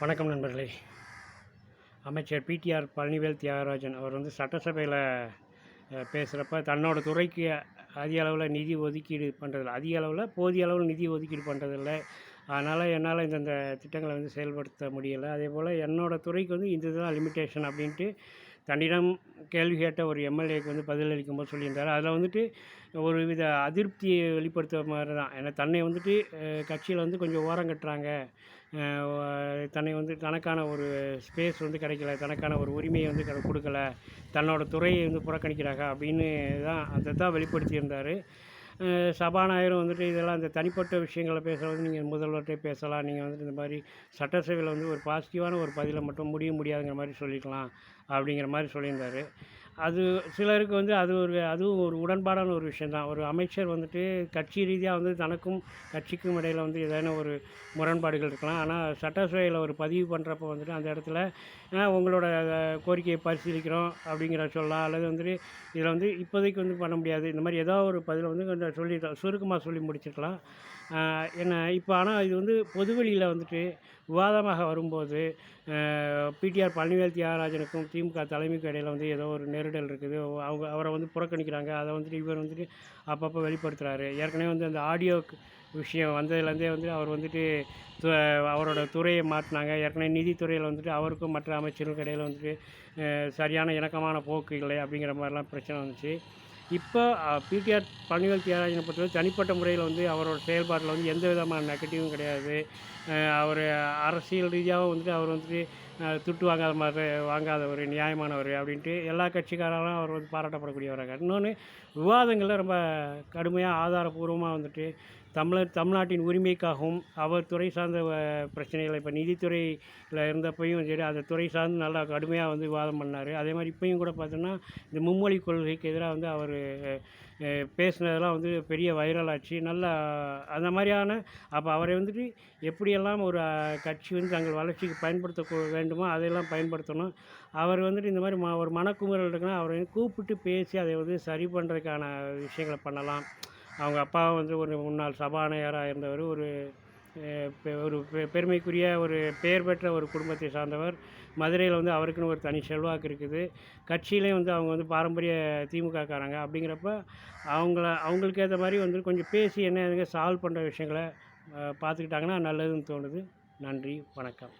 வணக்கம் நண்பர்களே. அமைச்சர் பிடிஆர் பழனிவேல் தியாகராஜன் அவர் சட்டசபையில் பேசுகிறப்ப தன்னோட துறைக்கு அதிக அளவில் நிதி ஒதுக்கீடு பண்ணுறதில்ல, அதிக அளவில் போதிய அளவில் நிதி ஒதுக்கீடு பண்ணுறதில்ல. அதனால் என்னால் இந்தந்த திட்டங்களை செயல்படுத்த முடியலை. அதே போல் என்னோடய துறைக்கு இந்த இதுதான் லிமிட்டேஷன் அப்படின்ட்டு தன்னிடம் கேள்வி கேட்ட ஒரு எம்எல்ஏக்கு பதிலளிக்கும் போது சொல்லியிருந்தார். அதில் ஒரு வித அதிருப்தியை வெளிப்படுத்துகிற மாதிரி தான். ஏன்னா தன்னை கட்சியில் கொஞ்சம் ஓரம் கட்டுறாங்க, தன்னை தனக்கான ஒரு ஸ்பேஸ் கிடைக்கல, தனக்கான ஒரு உரிமையை கொடுக்கல, தன்னோட துறையை புறக்கணிக்கிறாங்க அப்படின்னு தான் அதை தான் வெளிப்படுத்தியிருந்தார். சபாநாயகரும் இதெல்லாம் இந்த தனிப்பட்ட விஷயங்களை பேசுகிறது நீங்கள் முதல்வர்கிட்டே பேசலாம், நீங்கள் இந்த மாதிரி சட்டசபையில் ஒரு பாசிட்டிவான ஒரு பதிலை மட்டும் முடியாதுங்கிற மாதிரி சொல்லிக்கலாம் அப்படிங்கிற மாதிரி சொல்லியிருந்தார். அது சிலருக்கு அதுவும் ஒரு உடன்பாடான ஒரு விஷயந்தான். ஒரு அமைச்சர் கட்சி ரீதியாக தனக்கும் கட்சிக்கும் இடையில் ஏதேனும் ஒரு முரண்பாடுகள் இருக்கலாம். ஆனால் சட்டசபையில் ஒரு பதிவு பண்ணுறப்போ அந்த இடத்துல உங்களோட கோரிக்கையை பரிசீலிக்கிறோம் அப்படிங்கிற சொல்லலாம். அல்லது இதில் இப்போதைக்கு பண்ண முடியாது, இந்த மாதிரி ஏதோ ஒரு பதிலை கொஞ்சம் சொல்லி சுருக்கமாக சொல்லி முடிச்சிருக்கலாம். என்ன இப்போ ஆனால் இது பொதுவெளியில் விவாதமாக வரும்போது பிடிஆர் பழனிவேல் தியாகராஜனுக்கும் திமுக தலைமைக்கு இடையில் ஏதோ ஒரு நெருடல் இருக்குது. அவரை புறக்கணிக்கிறாங்க. அதை இவர் அப்பப்போ வெளிப்படுத்துகிறாரு. ஏற்கனவே அந்த ஆடியோ விஷயம் வந்ததுலேருந்தே அவர் அவரோட துறையை மாற்றினாங்க. ஏற்கனவே நிதித்துறையில் அவருக்கும் மற்ற அமைச்சர்களுக்கும் இடையில் சரியான இணக்கமான போக்கு இல்லை அப்படிங்கிற மாதிரிலாம் பிரச்சனை வந்துச்சு. இப்போ பிடிஆர் பழனிவேல் தியாகராஜனை பொறுத்தவரை தனிப்பட்ட முறையில் அவரோட செயல்பாட்டில் எந்த விதமான நெகட்டிவும் கிடையாது. அவர் அரசியல் ரீதியாகவும் அவர் துட்டு வாங்காதவர், நியாயமானவர் அப்படின்ட்டு எல்லா கட்சிக்காரரும் அவர் பாராட்டப்படக்கூடியவராக. இன்னொன்று, விவாதங்களில் ரொம்ப கடுமையாக ஆதாரபூர்வமாக தமிழ்நாட்டின் உரிமைக்காகவும் அவர் துறை சார்ந்த பிரச்சனைகளை, இப்போ நிதித்துறையில் இருந்தப்பையும் சரி, அந்த துறை சார்ந்து நல்லா கடுமையாக விவாதம் பண்ணார். அதே மாதிரி இப்போயும் கூட பார்த்தோன்னா இந்த மும்மொழி கொள்கைக்கு எதிராக அவர் பேசினதெல்லாம் பெரிய வைரல் ஆச்சு. நல்லா அந்த மாதிரியான அப்போ அவரை எப்படியெல்லாம் ஒரு கட்சி தங்கள் வளர்ச்சிக்கு பயன்படுத்த வேண்டுமோ அதையெல்லாம் பயன்படுத்தணும். அவர் இந்த மாதிரி ஒரு மனக்குமுறல் இருக்குன்னா அவரை கூப்பிட்டு பேசி அதை சரி பண்ணுறதுக்கான விஷயங்களை பண்ணலாம். அவங்க அப்பா ஒரு முன்னாள் சபாநாயகராக இருந்தவர், ஒரு பெருமைக்குரிய ஒரு பெயர் பெற்ற ஒரு குடும்பத்தை சார்ந்தவர். மதுரையில் அவருக்குன்னு ஒரு தனி செல்வாக்கு இருக்குது. கட்சியிலையும் அவங்க பாரம்பரிய திமுகக்காரங்க. அப்படிங்கிறப்ப அவங்களுக்கு ஏற்ற மாதிரி கொஞ்சம் பேசி என்ன சால்வ் பண்ணுற விஷயங்களை பார்த்துக்கிட்டாங்கன்னா நல்லதுன்னு தோணுது. நன்றி, வணக்கம்.